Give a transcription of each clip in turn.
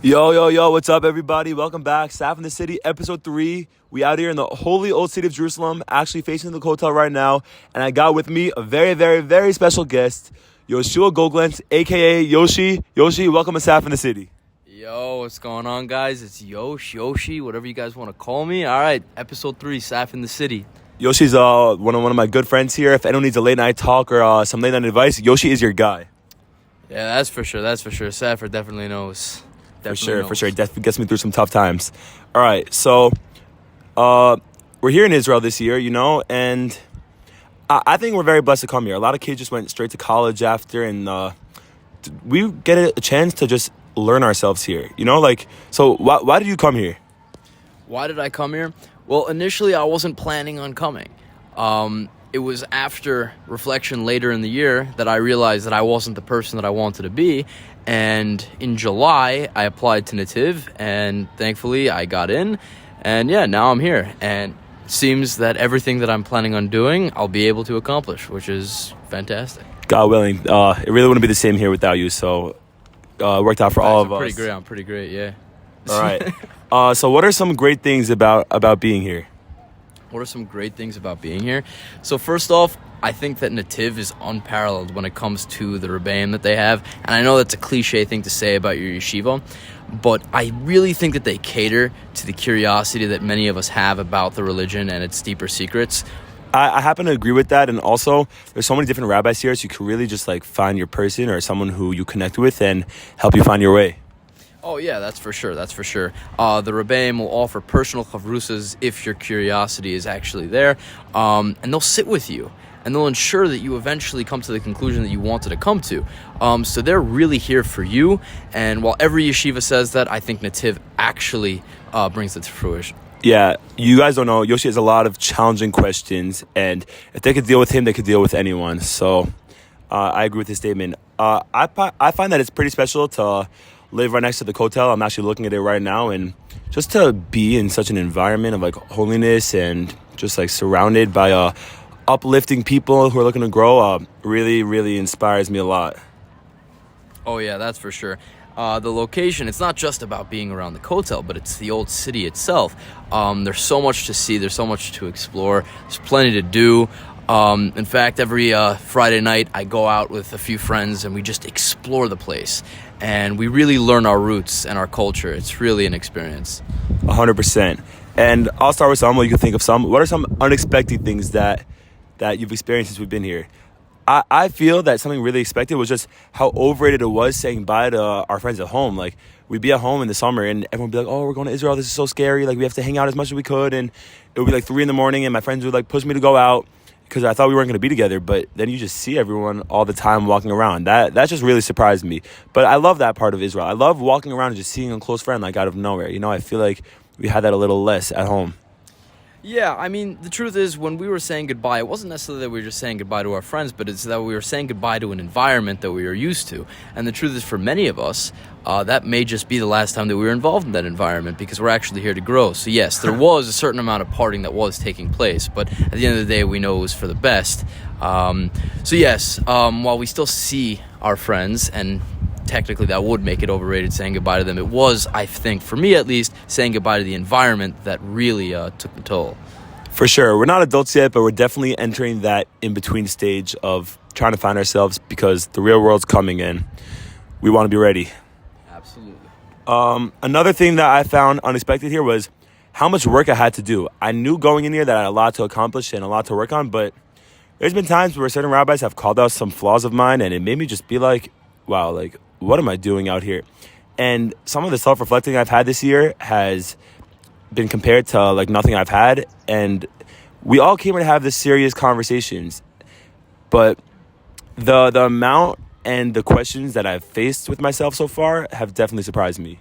Yo, yo, yo, what's up, everybody? Welcome back. Staff in the City, episode 3. We out here in the holy old city of Jerusalem, actually facing the hotel right now. And I got with me a very, very, very special guest, Yoshua Goglentz, a.k.a. Yoshi. Yoshi, welcome to Staff in the City. Yo, what's going on, guys? It's Yoshi, whatever you guys want to call me. All right, episode 3, Saf in the City. Yoshi's one of my good friends here. If anyone needs a late night talk or some late night advice, Yoshi is your guy. Yeah, that's for sure. Saffer definitely knows. For sure. It definitely gets me through some tough times. All right, so we're here in Israel this year, and I think we're very blessed to come here. A lot of kids just went straight to college after, and we get a chance to just learn ourselves here, so why did you come here? Why did I come here? Well, initially I wasn't planning on coming. It was after reflection later in the year that I realized that I wasn't the person that I wanted to be. And in July, I applied to Nativ, and thankfully I got in. And yeah, now I'm here. And it seems that everything that I'm planning on doing, I'll be able to accomplish, which is fantastic. God willing. It really wouldn't be the same here without you, so it worked out for all of us. I'm pretty great, yeah. All right. So what are some great things about being here? What are some great things about being here? So first off, I think that Nativ is unparalleled when it comes to the Rebbeim that they have. And I know that's a cliche thing to say about your yeshiva, but I really think that they cater to the curiosity that many of us have about the religion and its deeper secrets. I happen to agree with that. And also, there's so many different rabbis here, so you can really just find your person or someone who you connect with and help you find your way. Oh, yeah, that's for sure. The Rebbeim will offer personal chavrusas if your curiosity is actually there, and they'll sit with you, and they'll ensure that you eventually come to the conclusion that you wanted to come to. So they're really here for you, and while every yeshiva says that, I think Nativ actually brings it to fruition. Yeah, you guys don't know, Yoshi has a lot of challenging questions, and if they could deal with him, they could deal with anyone. So I agree with his statement. I find that it's pretty special to live right next to the Kotel. I'm actually looking at it right now, and just to be in such an environment of holiness and just surrounded by uplifting people who are looking to grow really, really inspires me a lot. Oh yeah, that's for sure. The location, it's not just about being around the Kotel, but it's the old city itself. There's so much to see, there's so much to explore, there's plenty to do. In fact, every Friday night I go out with a few friends and we just explore the place. And we really learn our roots and our culture. It's really an experience. 100%. And I'll start with some. Well, you can think of some. What are some unexpected things that you've experienced since we've been here? I feel that something really expected was just how overrated it was saying bye to our friends at home. We'd be at home in the summer and everyone would be like, oh, we're going to Israel. This is so scary. We have to hang out as much as we could. And it would be 3 a.m. and my friends would push me to go out, because I thought we weren't going to be together, but then you just see everyone all the time walking around. That just really surprised me. But I love that part of Israel. I love walking around and just seeing a close friend out of nowhere. I feel like we had that a little less at home. Yeah, I mean, the truth is, when we were saying goodbye, it wasn't necessarily that we were just saying goodbye to our friends, but it's that we were saying goodbye to an environment that we were used to. And the truth is, for many of us, that may just be the last time that we were involved in that environment, because we're actually here to grow. So yes, there was a certain amount of parting that was taking place, but at the end of the day, we know it was for the best. So yes, while we still see our friends, and technically that would make it overrated saying goodbye to them, it was, I think, for me at least, saying goodbye to the environment that really took the toll. For sure. We're not adults yet, but we're definitely entering that in-between stage of trying to find ourselves, because the real world's coming in. We want to be ready. Absolutely. Another thing that I found unexpected here was how much work I had to do. I knew going in here that I had a lot to accomplish and a lot to work on, but there's been times where certain rabbis have called out some flaws of mine, and it made me just be wow, what am I doing out here? And some of the self-reflecting I've had this year has been compared to nothing I've had, and we all came here to have this serious conversations, but the amount and the questions that I've faced with myself so far have definitely surprised me.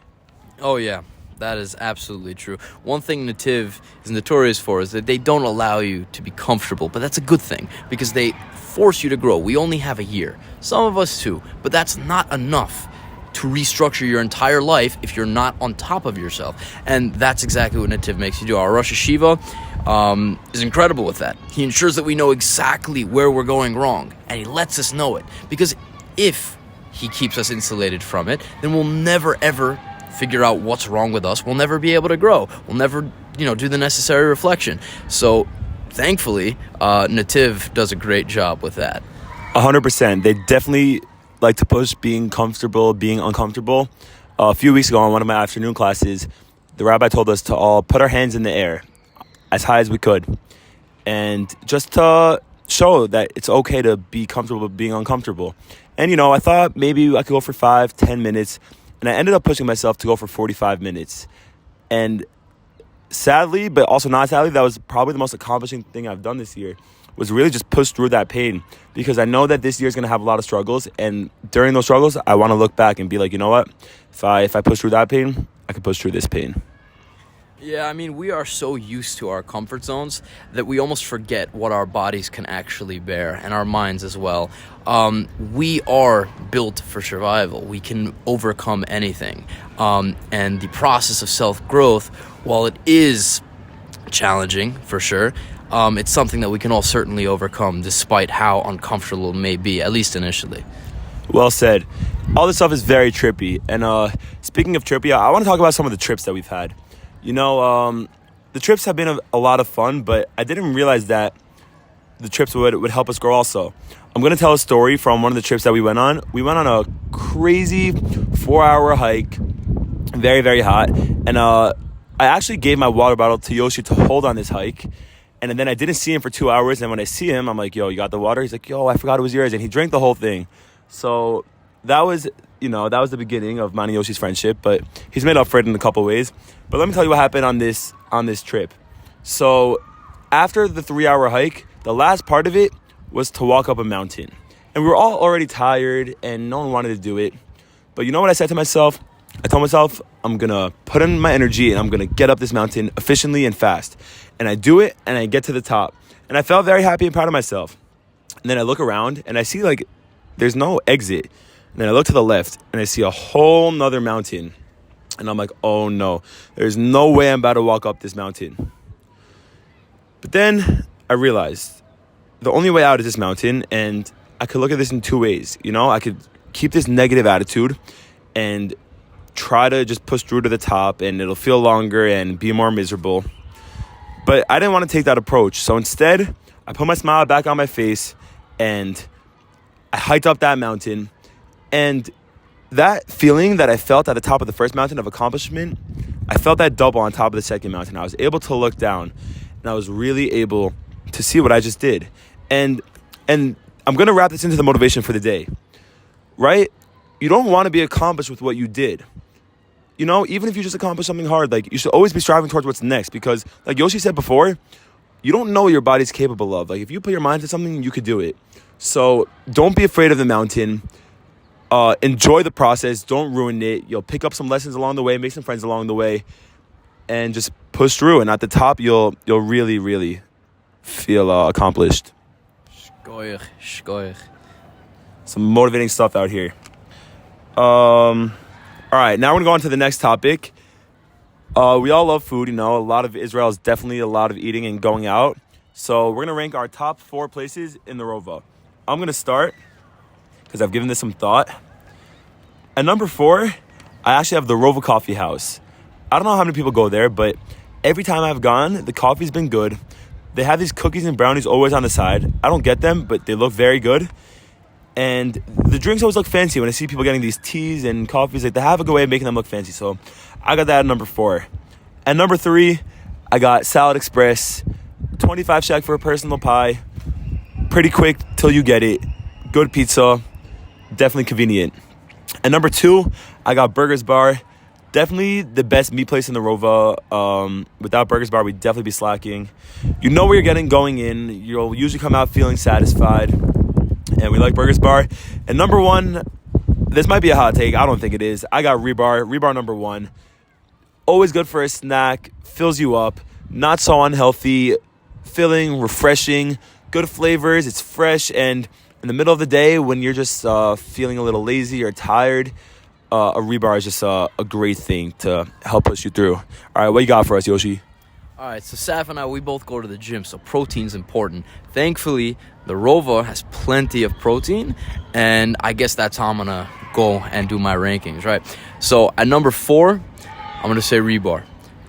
Oh yeah, that is absolutely true. One thing Nativ is notorious for is that they don't allow you to be comfortable, but that's a good thing, because they force you to grow. We only have a year, some of us too, but that's not enough to restructure your entire life if you're not on top of yourself. And that's exactly what Nativ makes you do. Our Rosh Hashiva is incredible with that. He ensures that we know exactly where we're going wrong, and he lets us know it, because if he keeps us insulated from it, then we'll never ever figure out what's wrong with us, we'll never be able to grow. We'll never, do the necessary reflection. So thankfully, Nativ does a great job with that. 100%. They definitely like to push being comfortable, being uncomfortable. A few weeks ago in one of my afternoon classes, the rabbi told us to all put our hands in the air as high as we could. And just to show that it's okay to be comfortable being uncomfortable. And, I thought maybe I could go for 5-10 minutes. And I ended up pushing myself to go for 45 minutes. And sadly, but also not sadly, that was probably the most accomplishing thing I've done this year, was really just push through that pain. Because I know that this year is going to have a lot of struggles. And during those struggles, I want to look back and be like, you know what? If I push through that pain, I can push through this pain. Yeah, we are so used to our comfort zones that we almost forget what our bodies can actually bear, and our minds as well. We are built for survival. We can overcome anything. And the process of self-growth, while it is challenging, for sure, it's something that we can all certainly overcome, despite how uncomfortable it may be, at least initially. Well said. All this stuff is very trippy. And speaking of trippy, I want to talk about some of the trips that we've had. The trips have been a lot of fun, but I didn't realize that the trips would help us grow also. I'm going to tell a story from one of the trips that we went on. We went on a crazy 4-hour hike, very, very hot. And I actually gave my water bottle to Yoshi to hold on this hike. And then I didn't see him for 2 hours. And when I see him, I'm like, yo, you got the water? He's like, yo, I forgot it was yours. And he drank the whole thing. So that was the beginning of mine and Yoshi's friendship, but he's made up for it in a couple ways. But let me tell you what happened on this trip. So after the 3-hour hike, the last part of it was to walk up a mountain. And we were all already tired and no one wanted to do it. But you know what I said to myself? I told myself, I'm going to put in my energy and I'm going to get up this mountain efficiently and fast. And I do it and I get to the top. And I felt very happy and proud of myself. And then I look around and I see there's no exit. And then I look to the left and I see a whole nother mountain. And I'm like, oh no, there's no way I'm about to walk up this mountain. But then I realized the only way out is this mountain. And I could look at this in two ways. I could keep this negative attitude and try to just push through to the top and it'll feel longer and be more miserable. But I didn't want to take that approach. So instead, I put my smile back on my face and I hiked up that mountain. And that feeling that I felt at the top of the first mountain of accomplishment, I felt that double on top of the second mountain. I was able to look down and I was really able to see what I just did. And I'm going to wrap this into the motivation for the day, right? You don't want to be accomplished with what you did. Even if you just accomplish something hard, you should always be striving towards what's next because like Yoshi said before, you don't know what your body's capable of. If you put your mind to something, you could do it. So don't be afraid of the mountain. Enjoy the process. Don't ruin it. You'll pick up some lessons along the way, make some friends along the way, and just push through. And at the top, you'll really, really feel accomplished. Shkoyach. Some motivating stuff out here. All right, now we're going to go on to the next topic. We all love food, A lot of Israel is definitely a lot of eating and going out. So we're going to rank our top 4 places in the Rova. I'm going to start because I've given this some thought. At number 4, I actually have the Rova Coffee House. I don't know how many people go there, but every time I've gone, the coffee's been good. They have these cookies and brownies always on the side. I don't get them, but they look very good. And the drinks always look fancy when I see people getting these teas and coffees. They have a good way of making them look fancy. So I got that at number 4. At number 3, I got Salad Express. 25 shek for a personal pie. Pretty quick till you get it. Good pizza. Definitely convenient. At number 2, I got Burgers Bar. Definitely the best meat place in the Rova. Without Burgers Bar, we'd definitely be slacking. You know where you're getting going in. You'll usually come out feeling satisfied. And we like Burgers Bar. And number 1, this might be a hot take. I don't think it is. I got Rebar. Rebar number 1. Always good for a snack. Fills you up. Not so unhealthy. Filling, refreshing. Good flavors. It's fresh. And in the middle of the day, when you're just feeling a little lazy or tired, a Rebar is just a great thing to help push you through. All right, what you got for us, Yoshi? All right, so Saf and I, we both go to the gym, so protein's important. Thankfully, the Rova has plenty of protein, and I guess that's how I'm going to go and do my rankings, right? So at number 4, I'm going to say Rebar.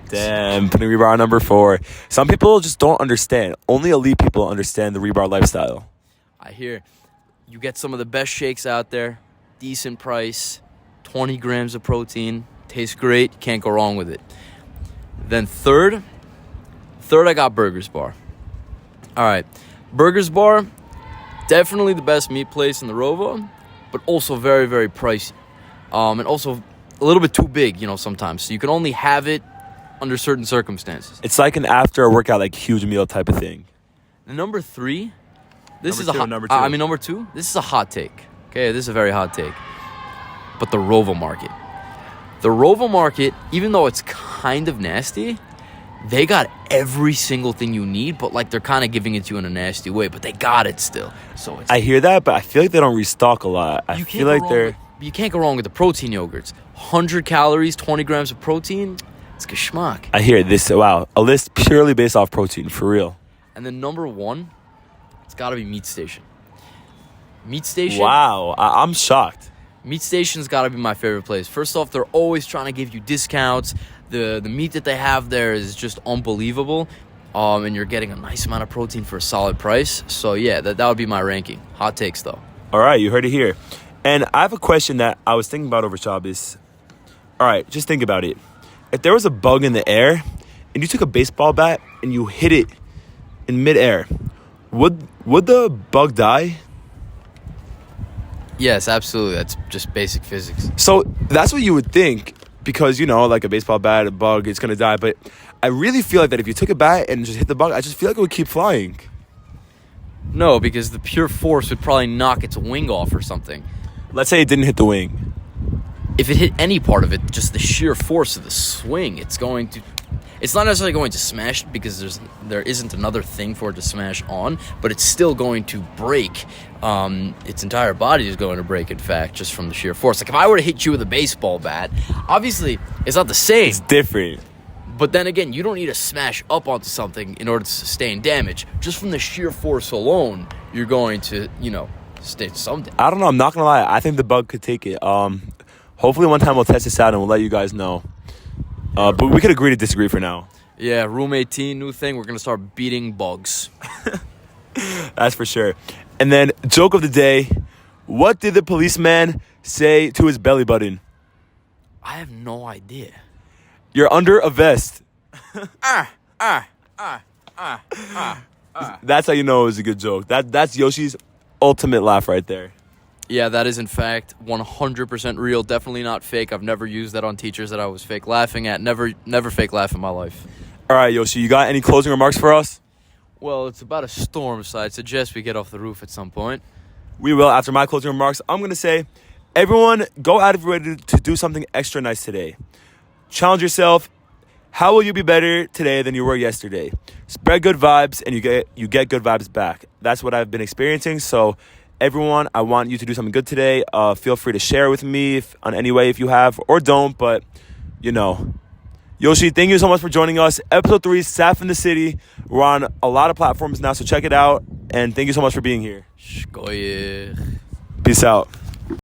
Damn, putting Rebar on number 4. Some people just don't understand. Only elite people understand the Rebar lifestyle. I hear you get some of the best shakes out there, decent price, 20 grams of protein, tastes great, can't go wrong with it. Then third I got Burgers Bar. All right, Burgers Bar, definitely the best meat place in the Rovo, but also very, very pricey. And also a little bit too big, sometimes. So you can only have it under certain circumstances. It's like an after a workout, like huge meal type of thing. And number 3, this is Number two. number 2, this is a hot take. Okay, this is a very hot take. But the Rovo Market. The Rovo Market, even though it's kind of nasty, they got every single thing you need, but like they're kind of giving it to you in a nasty way, but they got it still. So it's I hear that, but I feel like they don't restock a lot. I you feel like you can't go wrong with the protein yogurts. 100 calories, 20 grams of protein. It's geschmack. I hear this. Wow, a list purely based off protein, for real. And then number 1, it's got to be Meat Station. Meat Station. Wow, I'm shocked. Meat Station's got to be my favorite place. First off, they're always trying to give you discounts. The meat that they have there is just unbelievable. And you're getting a nice amount of protein for a solid price. So yeah, that would be my ranking. Hot takes though. All right, you heard it here. And I have a question that I was thinking about over Shabbos. All right, just think about it. If there was a bug in the air and you took a baseball bat and you hit it in midair, would the bug die? Yes, absolutely. That's just basic physics. So that's what you would think because, like a baseball bat, a bug, it's going to die. But I really feel like that if you took a bat and just hit the bug, I just feel like it would keep flying. No, because the pure force would probably knock its wing off or something. Let's say it didn't hit the wing. If it hit any part of it, just the sheer force of the swing, it's not necessarily going to smash it because there isn't another thing for it to smash on, but it's still going to break. Its entire body is going to break, in fact, just from the sheer force. Like if I were to hit you with a baseball bat, obviously it's not the same. It's different. But then again, you don't need to smash up onto something in order to sustain damage. Just from the sheer force alone, you're going to, sustain some damage. I don't know. I'm not going to lie. I think the bug could take it. Hopefully one time we'll test this out and we'll let you guys know. But we could agree to disagree for now. Yeah, Room 18, new thing. We're going to start beating bugs. That's for sure. And then, joke of the day. What did the policeman say to his belly button? I have no idea. You're under a vest. That's how you know it was a good joke. That's Yoshi's ultimate laugh right there. Yeah, that is in fact 100% real. Definitely not fake. I've never used that on teachers that I was fake laughing at. Never fake laugh in my life. All right, Yoshi, you got any closing remarks for us? Well, it's about a storm, so I'd suggest we get off the roof at some point. We will. After my closing remarks, I'm going to say, everyone, go out of your way to do something extra nice today. Challenge yourself. How will you be better today than you were yesterday? Spread good vibes, and you get good vibes back. That's what I've been experiencing, so everyone, I want you to do something good today. Feel free to share with me on any way if you have, or don't, but, Yoshi, thank you so much for joining us. Episode 3, Saf in the City. We're on a lot of platforms now, so check it out. And thank you so much for being here. Shkoyech. Peace out.